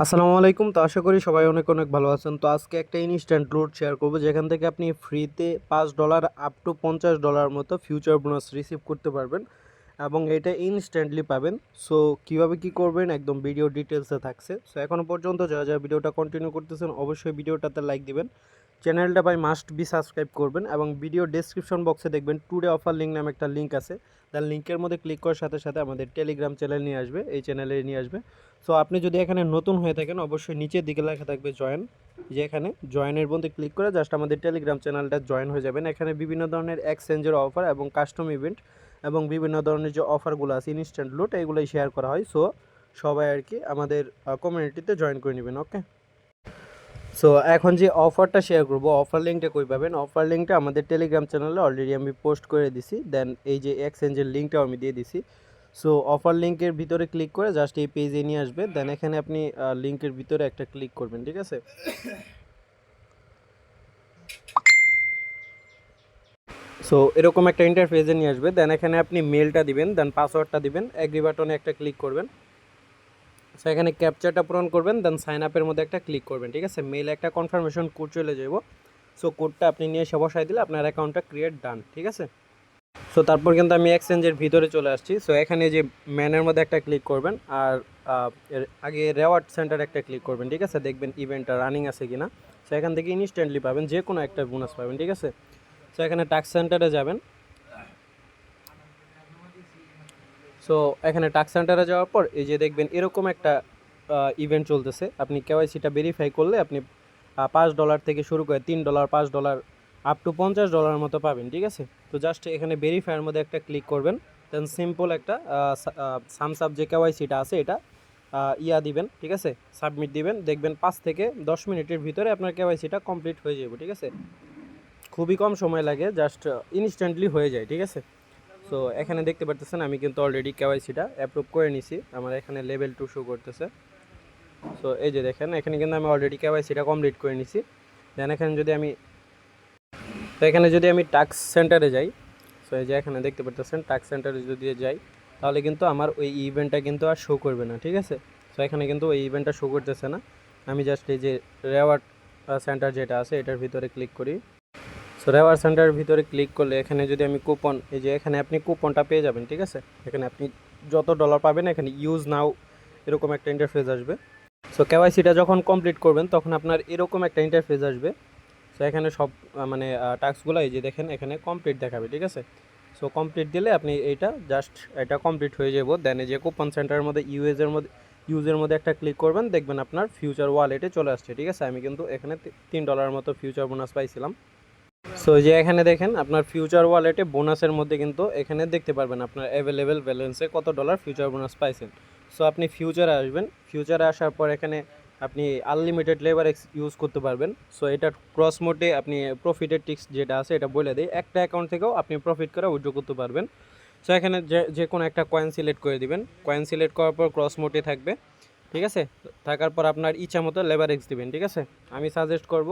আসসালামু আলাইকুম। তো আশা করি সবাই অনেক অনেক ভালো আছেন। তো আজকে একটা ইনস্ট্যান্ট লোড শেয়ার করব যেখান থেকে আপনি ফ্রিতে $5 আপ টু $50 মতো ফিউচার বোনাস রিসিভ করতে পারবেন এবং এটা ইনস্ট্যান্টলি পাবেন। সো কীভাবে কী করবেন একদম ভিডিও ডিটেলসে থাকছে। সো এখনও পর্যন্ত যারা যারা ভিডিওটা কন্টিনিউ করতেছেন অবশ্যই ভিডিওটাতে লাইক দিবেন, চ্যানেলটা বাই মাস্ট বি সাবস্ক্রাইব করবেন এবং ভিডিও ডেসক্রিপশন বক্সে দেখবেন টুডে অফার লিঙ্ক নামে একটা লিঙ্ক আছে। তার লিঙ্কের মধ্যে ক্লিক করার সাথে সাথে আমাদের টেলিগ্রাম চ্যানেল নিয়ে আসবে, এই চ্যানেলে নিয়ে আসবে। সো আপনি যদি এখানে নতুন হয়ে থাকেন অবশ্যই নিচের দিকে লেখা থাকবে জয়েন, যে এখানে জয়েনের মধ্যে ক্লিক করে জাস্ট আমাদের টেলিগ্রাম চ্যানেলটা জয়েন হয়ে যাবেন। এখানে বিভিন্ন ধরনের এক্সচেঞ্জের অফার এবং কাস্টম ইভেন্ট এবং বিভিন্ন ধরনের যে অফারগুলো আছে ইনস্ট্যান্ট লুট এগুলোই শেয়ার করা হয়। সো সবাই আর কি আমাদের কমিউনিটিতে জয়েন করে নেবেন। ওকে, সো এখন যে অফারটা শেয়ার করব, অফার লিঙ্কটা কই পাবেন? অফার লিঙ্কটা আমাদের টেলিগ্রাম চ্যানেলে অলরেডি আমি পোস্ট করে দিছি। দেন এই যে এক্সচেঞ্জের লিঙ্কটাও আমি দিয়ে দিছি। সো অফার লিঙ্কের ভিতরে ক্লিক করে জাস্ট এই পেজে নিয়ে আসবে। দেন এখানে আপনি লিঙ্কের ভিতরে একটা ক্লিক করবেন, ঠিক আছে? সো এরকম একটা ইন্টারফেসে নিয়ে আসবে। দেন এখানে আপনি মেলটা দিবেন, দেন পাসওয়ার্ডটা দিবেন, এগ্রি বাটনে একটা ক্লিক করবেন। সো এখানে ক্যাপচারটা পূরণ করবেন, দেন সাইন আপের মধ্যে একটা ক্লিক করবেন, ঠিক আছে? মেলে একটা কনফার্মেশন কোড চলে যাব। সো কোডটা আপনি নিয়ে এসে বসাই দিলে আপনার অ্যাকাউন্টটা ক্রিয়েট ডান, ঠিক আছে? সো তারপর কিন্তু আমি এক্সচেঞ্জের ভিতরে চলে আসছি। সো এখানে যে ম্যানের মধ্যে একটা ক্লিক করবেন আর এর আগে রেওয়ার্ড সেন্টার একটা ক্লিক করবেন, ঠিক আছে? দেখবেন ইভেন্টটা রানিং আছে কিনা। সো এখান থেকে ইনস্ট্যান্টলি পাবেন, যে কোনো একটা বোনাস পাবেন, ঠিক আছে? সো এখানে টাস্ক সেন্টারে যাবেন। সো এখানে টাস্ক সেন্টারে যাওয়ার পর এই যে দেখবেন এরকম একটা ইভেন্ট চলতেছে। আপনি কেওয়াইসিটা ভেরিফাই করলে আপনি $5 থেকে শুরু করে $3, $5 আপ টু $50 মতো পাবেন, ঠিক আছে? তো জাস্ট এখানে ভেরিফাইয়ের মধ্যে একটা ক্লিক করবেন। দেন সিম্পল একটা সামস আপ যে কেওয়াইসিটা আছে এটা দিবেন, ঠিক আছে? সাবমিট দিবেন। দেখবেন 5 থেকে 10 মিনিটের ভিতরে আপনার কেওয়াইসিটা কমপ্লিট হয়ে যাবে, ঠিক আছে? খুবই কম সময় লাগে, জাস্ট ইনস্ট্যান্টলি হয়ে যায়, ঠিক আছে? সো এখানে দেখতে পারতেছেন আমি কিন্তু অলরেডি কেওয়াইসিটা অ্যাপ্রুভ করে নিছি। আমার এখানে লেভেল 2 শো করতেছে। সো এই যে দেখেন এখানে কিন্তু আমি অলরেডি কেওয়াইসিটা কমপ্লিট করে নিছি। দেন এখানে যদি আমি টাস্ক সেন্টারে যাই, সো এই যে এখানে দেখতে পারতেছেন টাস্ক সেন্টারে যদি যাই তাহলে কিন্তু আমার ওই ইভেন্টটা কিন্তু আর শো করবে না, ঠিক আছে? সো এখানে কিন্তু ওই ইভেন্টটা শো করতেছে না। আমি জাস্ট এই যে রেওয়ার্ড সেন্টার যেটা আছে এটার ভিতরে ক্লিক করি। সো রেওয়ার্ড সেন্টারের ভিতরে ক্লিক করলে এখানে যদি আমি কুপন, এই যে এখানে আপনি কুপনটা পেয়ে যাবেন, ঠিক আছে? এখানে আপনি যত ডলার পাবেন এখানে ইউজ নাও এরকম একটা ইন্টারফেস আসবে। সো কেওয়াইসিটা যখন কমপ্লিট করবেন তখন আপনার এরকম একটা ইন্টারফেস আসবে। সো এখানে সব মানে টাস্কগুলো এই যে দেখেন এখানে কমপ্লিট দেখাবে, ঠিক আছে? সো কমপ্লিট দিলে আপনি এইটা জাস্ট এটা কমপ্লিট হয়ে যাব। দেন এই যে কুপন সেন্টারের মধ্যে ইউজের মধ্যে একটা ক্লিক করবেন, দেখবেন আপনার ফিউচার ওয়ালেটে চলে আসছে, ঠিক আছে? আমি কিন্তু এখানে $3 মতো ফিউচার বোনাস পাইছিলাম। সো যে এখানে দেখেন আপনার ফিউচার ওয়ালেটে বোনাসের মধ্যে কিন্তু এখানে দেখতে পারবেন আপনার অ্যাভেলেবেল ব্যালেন্সে কত ডলার ফিউচার বোনাস পাইছেন। সো আপনি ফিউচারে আসবেন, ফিউচারে আসার পর এখানে আপনি আনলিমিটেড লেবার ইউজ করতে পারবেন। সো এটা ক্রস মোডে আপনি প্রফিটের টিক্স যেটা আছে এটা বলে দেয়, একটা অ্যাকাউন্ট থেকেও আপনি প্রফিট করে উইথড্র করতে পারবেন। সো এখানে যে কোনো একটা কয়েন সিলেক্ট করে দিবেন, কয়েন সিলেক্ট করার পর ক্রস মোডে থাকবে, ঠিক আছে? থাকার পর আপনার ইচ্ছা মতো লেবার এক্স দিবেন, ঠিক আছে? আমি সাজেস্ট করব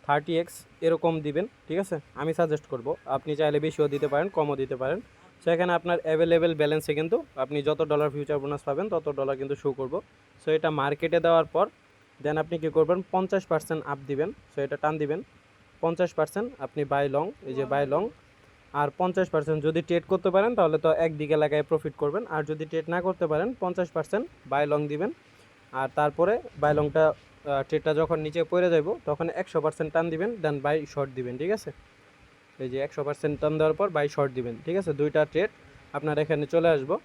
30x এরকম দিবেন, ঠিক আছে? আমি সাজেস্ট করব, আপনি চাইলে বেশিও দিতে পারেন কমও দিতে পারেন। সেখানে আপনার অ্যাভেলেবেল ব্যালেন্সে কিন্তু আপনি যত ডলার ফিউচার বোনাস পাবেন তত ডলার কিন্তু শো করব। সো এটা মার্কেটে দেওয়ার পর দেন আপনি কী করবেন 50% আপ দিবেন। সো এটা টান দিবেন 50%, আপনি বাই লং, এই যে বাই লং। আর 50% যদি ট্রেড করতে পারেন তাহলে তো একদিকে লাগায় প্রফিট করবেন, আর যদি ট্রেড না করতে পারেন 50% বাই লং দিবেন। আর তারপরে বাই লংটা ট্রেডটা যখন নিচে পড়ে যাব তখন 100% টান দিবেন, দেন বাই শর্ট দিবেন, ঠিক আছে? এই যে 100% টান দেওয়ার পর বাই শর্ট দিবেন, ঠিক আছে? দুইটা ট্রেড আপনার এখানে চলে আসবো।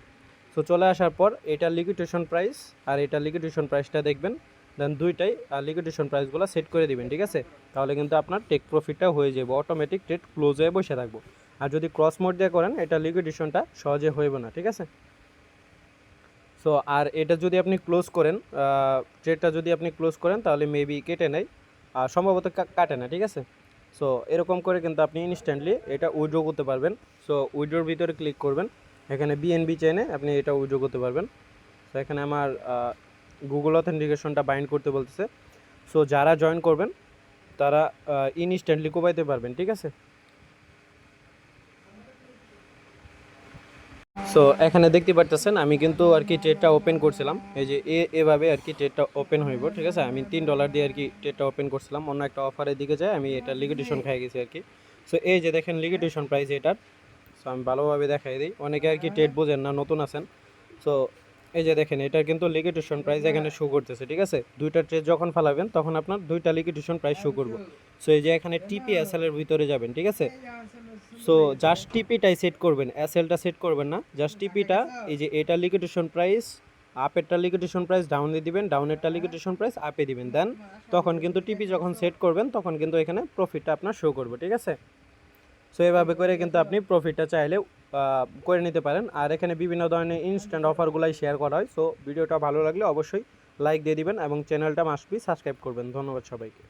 সো চলে আসার পর এটা লিকুইডেশন প্রাইস আর এটা লিকুইডেশন প্রাইসটা দেখবেন, দেন দুইটাই লিকুইডেশন প্রাইসগুলো সেট করে দিবেন, ঠিক আছে? তাহলে কিন্তু আপনার টেক প্রফিটটা হয়ে যাবে, অটোমেটিক ট্রেড ক্লোজ হয়ে বসে থাকবো। আর যদি ক্রস মোড দিয়ে করেন এটা লিকুইডেশনটা সহজে হইব না, ঠিক আছে? সো আর এটা যদি আপনি ক্লোজ করেন, ট্রেডটা যদি আপনি ক্লোজ করেন তাহলে মেবি কেটে নেয়, আর সম্ভবত কাটে না, ঠিক আছে? সো এরকম করে কিন্তু আপনি ইনস্ট্যান্টলি এটা উইথড্র করতে পারবেন। সো উইথড্রোর ভিতরে ক্লিক করবেন, এখানে বিএনবি চেনে আপনি এটা উইথড্র করতে পারবেন। সো এখানে আমার গুগল অথেন্টিকেশনটা বাইন্ড করতে বলতেছে। সো যারা জয়েন করবেন তারা ইনস্ট্যান্টলি কোপাইতে পারবেন, ঠিক আছে? সো এখানে দেখতে পারতেছেন আমি কিন্তু আর কি ট্রেডটা ওপেন করছিলাম, এই যে এভাবে আর কি ট্রেডটা ওপেন হইব, ঠিক আছে। আমি $3 দিয়ে আর কি ট্রেডটা ওপেন করছিলাম, অন্য একটা অফারের দিকে যায় আমি এটা লিকুইডেশন খাই গেছি আর কি। সো এই যে দেখেন লিকুইডেশন প্রাইস এটার। সো আমি ভালোভাবে দেখাই দিই, অনেকে আর কি ট্রেড বোঝেন না, নতুন আছেন। সো এই যে দেখেন এটার কিন্তু লিকুইডেশন প্রাইস এখানে শো করতেছে, ঠিক আছে। দুইটা ট্রেড যখন ফালাবেন তখন আপনার দুইটা লিকুইডেশন প্রাইস শো করবো। সো এই যে এখানে টিপিএসএল এর ভিতরে যাবেন, ঠিক আছে। সো জাস্ট টিপিটাই সেট করবেন, এসএলটা সেট করবেন না, জাস্ট টিপিটা। এই যে এটা লিকুইডেশন প্রাইস, আপেরটা লিকুইডেশন প্রাইস ডাউনে দিবেন, ডাউনেরটা লিকুইডেশন প্রাইস আপে দিবেন, দেন তখন কিন্তু টিপি যখন সেট করবেন তখন কিন্তু এখানে প্রফিটটা আপনার শো করবে, ঠিক আছে। সো এভাবে করে কিন্তু আপনি প্রফিটটা চাইলে করে নিতে পারেন। আর এখানে বিভিন্ন ধরনের ইনস্ট্যান্ট অফারগুলাই শেয়ার করা হয়। সো ভিডিওটা ভালো লাগলে অবশ্যই লাইক দিয়ে দিবেন এবং চ্যানেলটা মাস্ট বি সাবস্ক্রাইব করবেন। ধন্যবাদ সবাইকে।